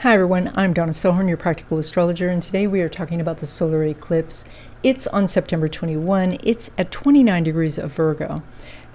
Hi everyone, I'm Donna Stellhorn, your practical astrologer, and today we are talking about the solar eclipse. It's on September 21. It's at 29 degrees of Virgo.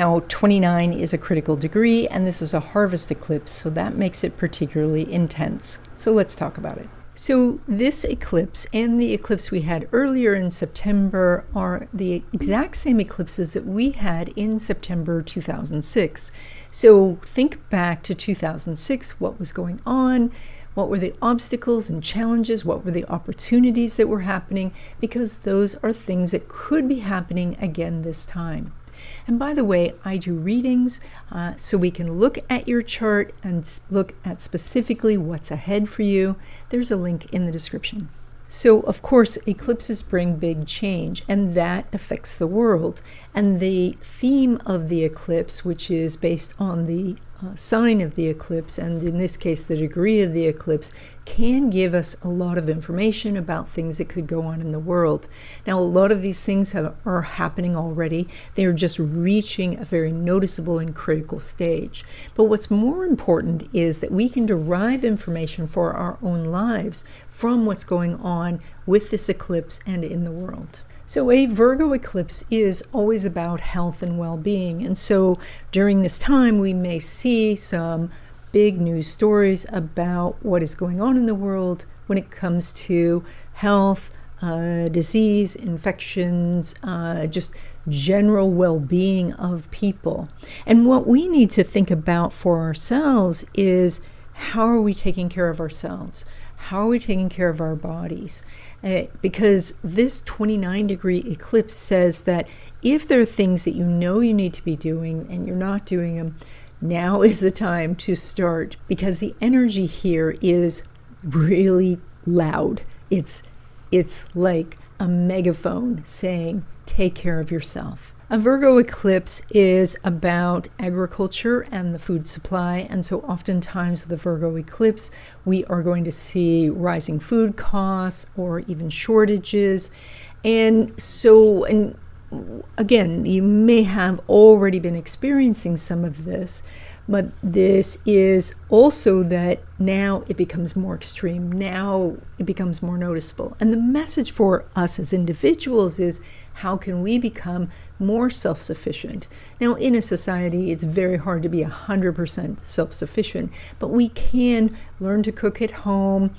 Now, 29 is a critical degree, and this is a harvest eclipse, so that makes it particularly intense. So let's talk about it. So this eclipse and the eclipse we had earlier in September are the exact same eclipses that we had in September 2006. So think back to 2006, what was going on? What were the obstacles and challenges? What were the opportunities that were happening? Because those are things that could be happening again this time. And by the way, I do readings so we can look at your chart and look at specifically what's ahead for you. There's a link in the description. So, of course, eclipses bring big change, and that affects the world. And the theme of the eclipse, which is based on the sign of the eclipse, and in this case, the degree of the eclipse, can give us a lot of information about things that could go on in the world. Now, a lot of these things are happening already. They are just reaching a very noticeable and critical stage. But what's more important is that we can derive information for our own lives from what's going on with this eclipse and in the world. So a Virgo eclipse is always about health and well-being. And so during this time, we may see some big news stories about what is going on in the world when it comes to health, disease, infections, just general well-being of people. And what we need to think about for ourselves is, how are we taking care of ourselves? How are we taking care of our bodies? Because this 29-degree eclipse says that if there are things that you know you need to be doing and you're not doing them, now is the time to start, because the energy here is really loud. It's like a megaphone saying, take care of yourself. A Virgo eclipse is about agriculture and the food supply, and so oftentimes with the Virgo eclipse, we are going to see rising food costs or even shortages. And again, you may have already been experiencing some of this, but this is also that now it becomes more extreme. Now it becomes more noticeable. And the message for us as individuals is, how can we become more self-sufficient? Now, in a society, it's very hard to be 100% self-sufficient, but we can learn to cook at home,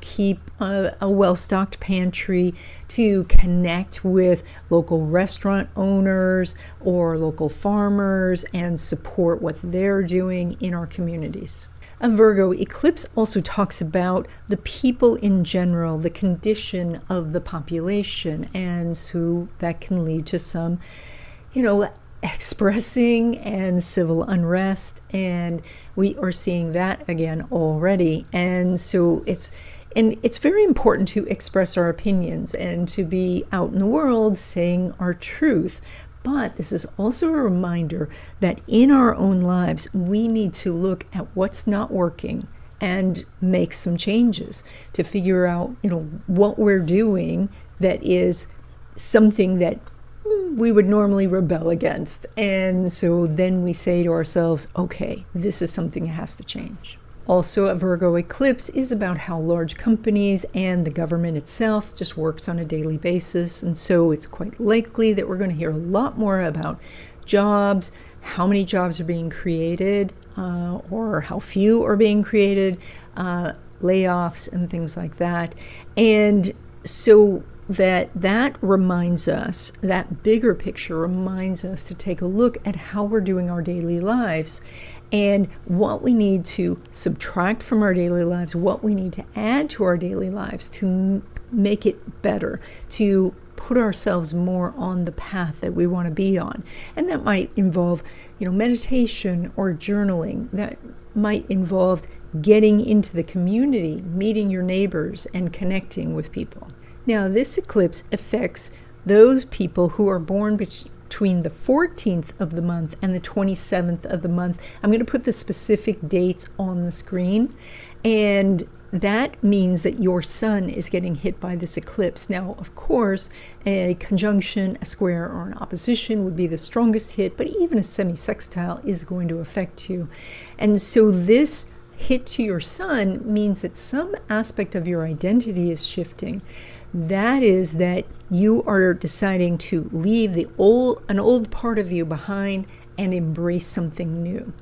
keep a well-stocked pantry, to connect with local restaurant owners or local farmers and support what they're doing in our communities. A Virgo eclipse also talks about the people in general, the condition of the population, and so that can lead to some, expressing and civil unrest, and we are seeing that again already. And so it's very important to express our opinions and to be out in the world saying our truth. But this is also a reminder that in our own lives, we need to look at what's not working and make some changes to figure out, what we're doing that is something that we would normally rebel against. And so then we say to ourselves, okay, this is something that has to change. Also, a Virgo eclipse is about how large companies and the government itself just works on a daily basis. And so it's quite likely that we're going to hear a lot more about jobs, how many jobs are being created, or how few are being created, layoffs and things like that. And so that reminds us, that bigger picture reminds us to take a look at how we're doing our daily lives and what we need to subtract from our daily lives, what we need to add to our daily lives to make it better, to put ourselves more on the path that we want to be on. And that might involve, meditation or journaling. That might involve getting into the community, meeting your neighbors, and connecting with people. Now, this eclipse affects those people who are born between the 14th of the month and the 27th of the month. I'm going to put the specific dates on the screen, and that means that your sun is getting hit by this eclipse. Now, of course, a conjunction, a square, or an opposition would be the strongest hit, but even a semi-sextile is going to affect you. And so this hit to your sun means that some aspect of your identity is shifting. That is that you are deciding to leave an old part of you behind and embrace something new.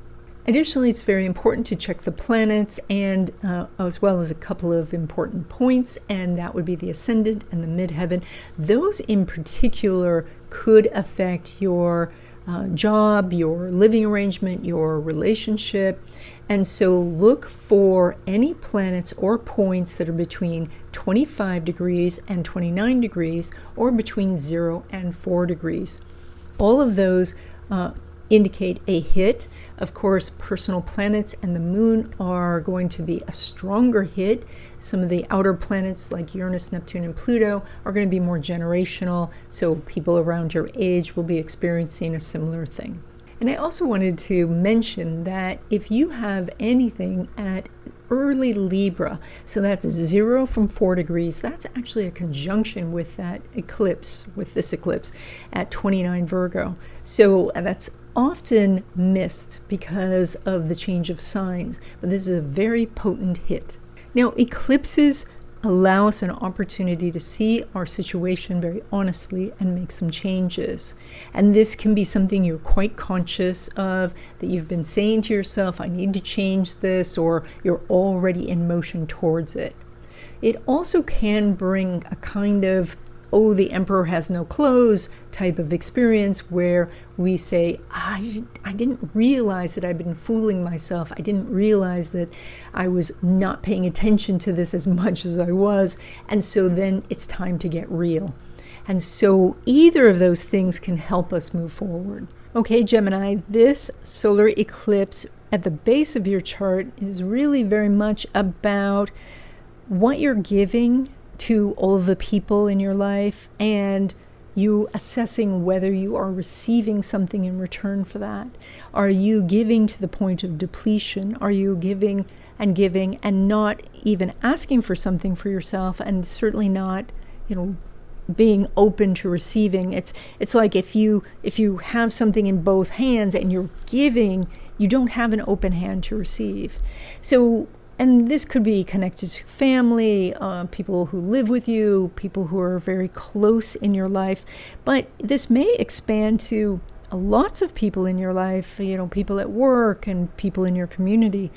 Additionally, it's very important to check the planets and as well as a couple of important points, and that would be the ascendant and the midheaven. Those in particular could affect your job, your living arrangement, your relationship. And so look for any planets or points that are between 25 degrees and 29 degrees, or between 0 and 4 degrees. All of those indicate a hit. Of course, personal planets and the moon are going to be a stronger hit. Some of the outer planets like Uranus, Neptune, and Pluto are going to be more generational, so people around your age will be experiencing a similar thing. And I also wanted to mention that if you have anything at early Libra, so that's 0 from 4 degrees, that's actually a conjunction with that eclipse, with this eclipse at 29 Virgo. So that's often missed because of the change of signs, but this is a very potent hit. Now, eclipses allow us an opportunity to see our situation very honestly and make some changes. And this can be something you're quite conscious of, that you've been saying to yourself, I need to change this, or you're already in motion towards it. It also can bring a kind of, oh, the emperor has no clothes type of experience where we say, I didn't realize that I've been fooling myself. I didn't realize that I was not paying attention to this as much as I was. And so then it's time to get real. And so either of those things can help us move forward. Okay, Gemini, this solar eclipse at the base of your chart is really very much about what you're giving to all of the people in your life, and you assessing whether you are receiving something in return for that. Are you giving to the point of depletion? Are you giving and not even asking for something for yourself, and certainly not, being open to receiving? It's like if you have something in both hands and you're giving, you don't have an open hand to receive. So, and this could be connected to family, people who live with you, people who are very close in your life. But this may expand to lots of people in your life, people at work and people in your community,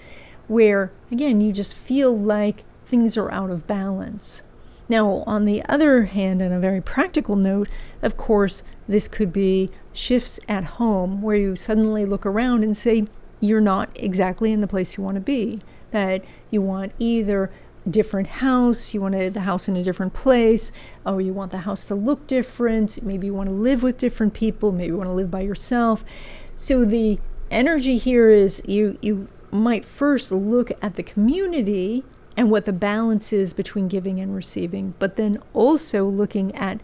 where, again, you just feel like things are out of balance. Now, on the other hand, on a very practical note, of course, this could be shifts at home where you suddenly look around and say, you're not exactly in the place you want to be. That you want either a different house, you want the house in a different place, or you want the house to look different, maybe you want to live with different people, maybe you want to live by yourself. So the energy here is you might first look at the community and what the balance is between giving and receiving, but then also looking at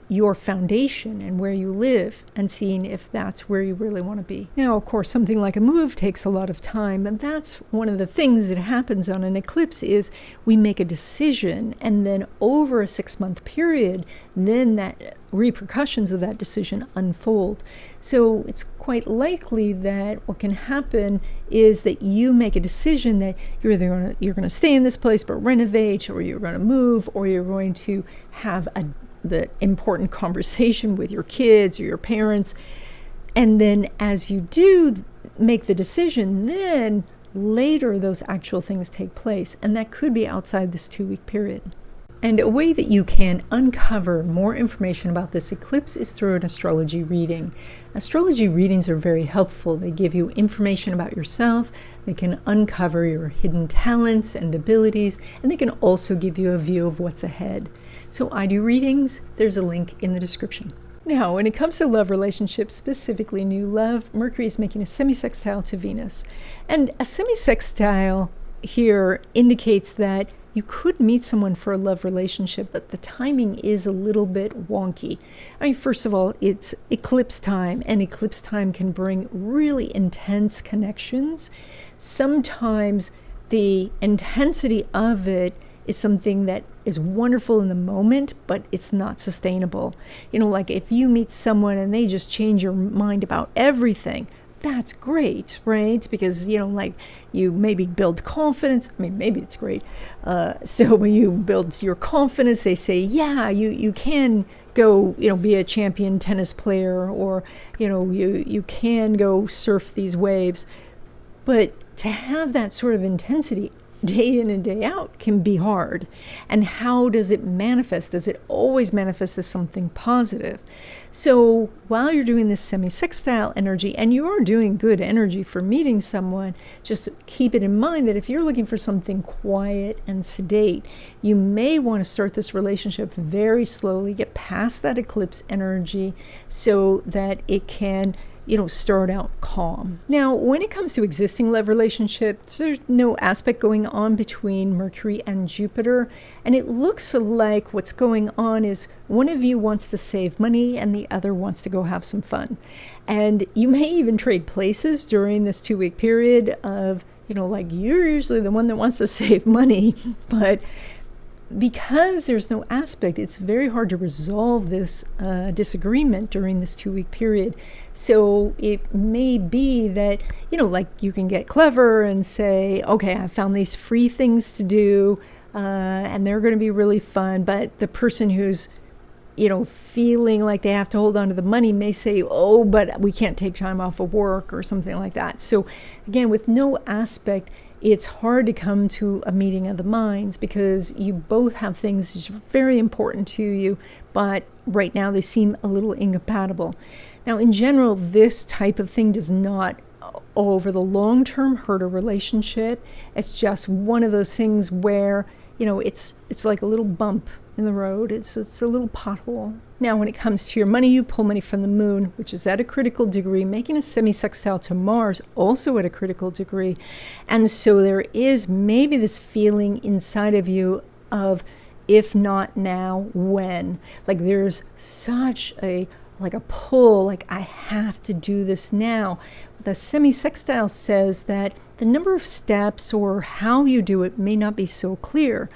your foundation and where you live and seeing if that's where you really want to be. Now, of course, something like a move takes a lot of time, and that's one of the things that happens on an eclipse is we make a decision, and then over a 6-month period, then that repercussions of that decision unfold. So it's quite likely that what can happen is that you make a decision that you're going to stay in this place but renovate, or you're going to move, or you're going to have the important conversation with your kids or your parents. And then as you do make the decision, then later those actual things take place. And that could be outside this 2-week period. And a way that you can uncover more information about this eclipse is through an astrology reading. Astrology readings are very helpful. They give you information about yourself. They can uncover your hidden talents and abilities, and they can also give you a view of what's ahead. So I do readings. There's a link in the description. Now, when it comes to love relationships, specifically new love, Mercury is making a semi-sextile to Venus. And a semi-sextile here indicates that you could meet someone for a love relationship, but the timing is a little bit wonky. I mean, first of all, it's eclipse time, and eclipse time can bring really intense connections. Sometimes the intensity of it is something that is wonderful in the moment, but it's not sustainable. Like if you meet someone and they just change your mind about everything, that's great, right? Because, like you maybe build confidence. I mean, maybe it's great. So when you build your confidence, they say, yeah, you can go, be a champion tennis player, or, you can go surf these waves. But to have that sort of intensity day in and day out can be hard. And how does it manifest? Does it always manifest as something positive? So while you're doing this semi-sextile energy, and you are doing good energy for meeting someone, just keep it in mind that if you're looking for something quiet and sedate, you may want to start this relationship very slowly, get past that eclipse energy so that it can start out calm. Now, when it comes to existing love relationships, there's no aspect going on between Mercury and Jupiter. And it looks like what's going on is one of you wants to save money and the other wants to go have some fun. And you may even trade places during this 2-week period of, like you're usually the one that wants to save money, but because there's no aspect, it's very hard to resolve this disagreement during this 2-week period. So it may be that, like you can get clever and say, okay, I found these free things to do, and they're going to be really fun. But the person who's, feeling like they have to hold on to the money may say, oh, but we can't take time off of work or something like that. So again, with no aspect, it's hard to come to a meeting of the minds because you both have things that are very important to you, but right now they seem a little incompatible. Now, in general, this type of thing does not, over the long term, hurt a relationship. It's just one of those things where, it's like a little bump in the road. It's a little pothole. Now, when it comes to your money, you pull money from the moon, which is at a critical degree, making a semi-sextile to Mars, also at a critical degree. And so there is maybe this feeling inside of you of, if not now, when? Like there's such a pull, like I have to do this now. The semi-sextile says that the number of steps or how you do it may not be so clear.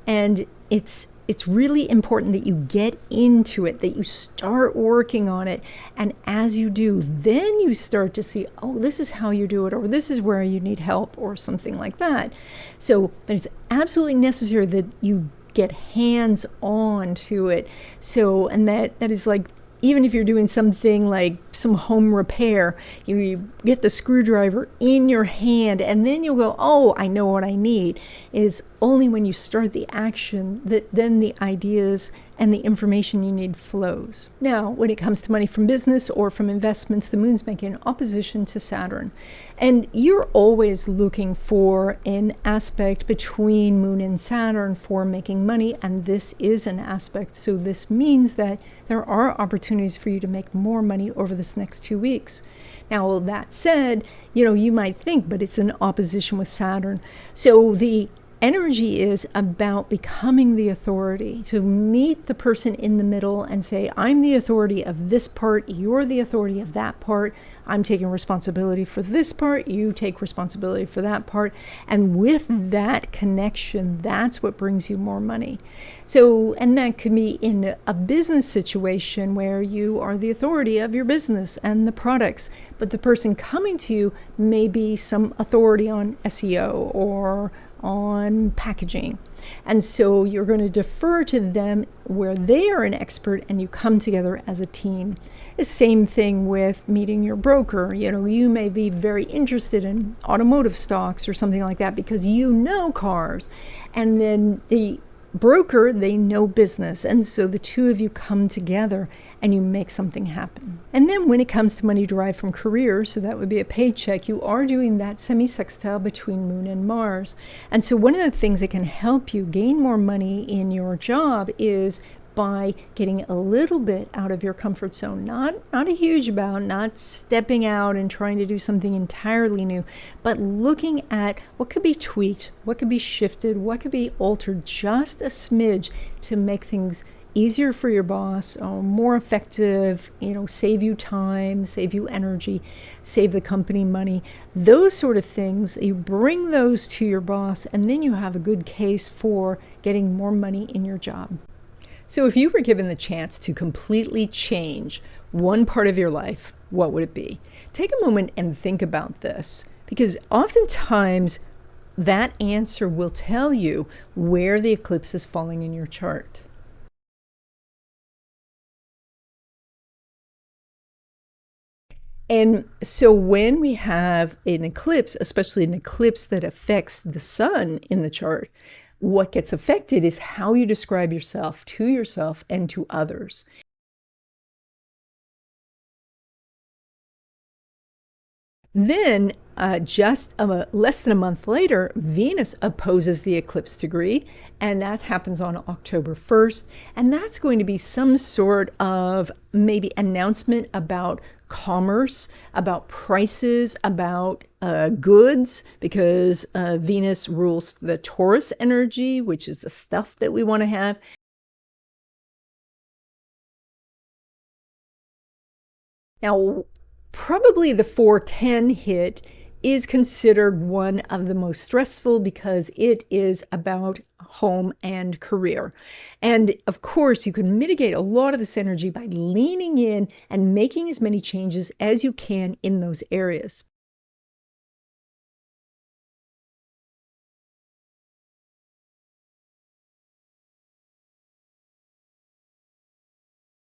And it's really important that you get into it, that you start working on it. And as you do, then you start to see, oh, this is how you do it, or this is where you need help, or something like that. So, but it's absolutely necessary that you get hands on to it. So, and that is like, even if you're doing something like some home repair, you get the screwdriver in your hand and then you'll go, oh, I know what I need. It's only when you start the action that then the ideas and the information you need flows. Now, when it comes to money from business or from investments, the moon's making an opposition to Saturn. And you're always looking for an aspect between moon and Saturn for making money, and this is an aspect. So this means that there are opportunities for you to make more money over this next 2 weeks. Now, that said, you might think, but it's an opposition with Saturn. So the energy is about becoming the authority, to meet the person in the middle and say, I'm the authority of this part, you're the authority of that part, I'm taking responsibility for this part, you take responsibility for that part. And with that connection, that's what brings you more money. So, and that could be in a business situation where you are the authority of your business and the products, but the person coming to you may be some authority on SEO or on packaging. And so you're going to defer to them where they are an expert and you come together as a team. The same thing with meeting your broker. You may be very interested in automotive stocks or something like that because you know cars. And then the broker, they know business. And so the two of you come together and you make something happen. And then when it comes to money derived from career, so that would be a paycheck, you are doing that semi-sextile between Moon and Mars. And so one of the things that can help you gain more money in your job is by getting a little bit out of your comfort zone, not a huge amount, not stepping out and trying to do something entirely new, but looking at what could be tweaked, what could be shifted, what could be altered just a smidge to make things easier for your boss, more effective, save you time, save you energy, save the company money, those sort of things. You bring those to your boss and then you have a good case for getting more money in your job. So if you were given the chance to completely change one part of your life, what would it be? Take a moment and think about this, because oftentimes that answer will tell you where the eclipse is falling in your chart. And so when we have an eclipse, especially an eclipse that affects the sun in the chart, what gets affected is how you describe yourself to yourself and to others. Then, just less than a month later, Venus opposes the eclipse degree, and that happens on October 1st. And that's going to be some sort of maybe announcement about commerce, about prices, about goods, because Venus rules the Taurus energy, which is the stuff that we want to have. Now, probably the 410 hit is considered one of the most stressful because it is about home and career. And of course, you can mitigate a lot of this energy by leaning in and making as many changes as you can in those areas.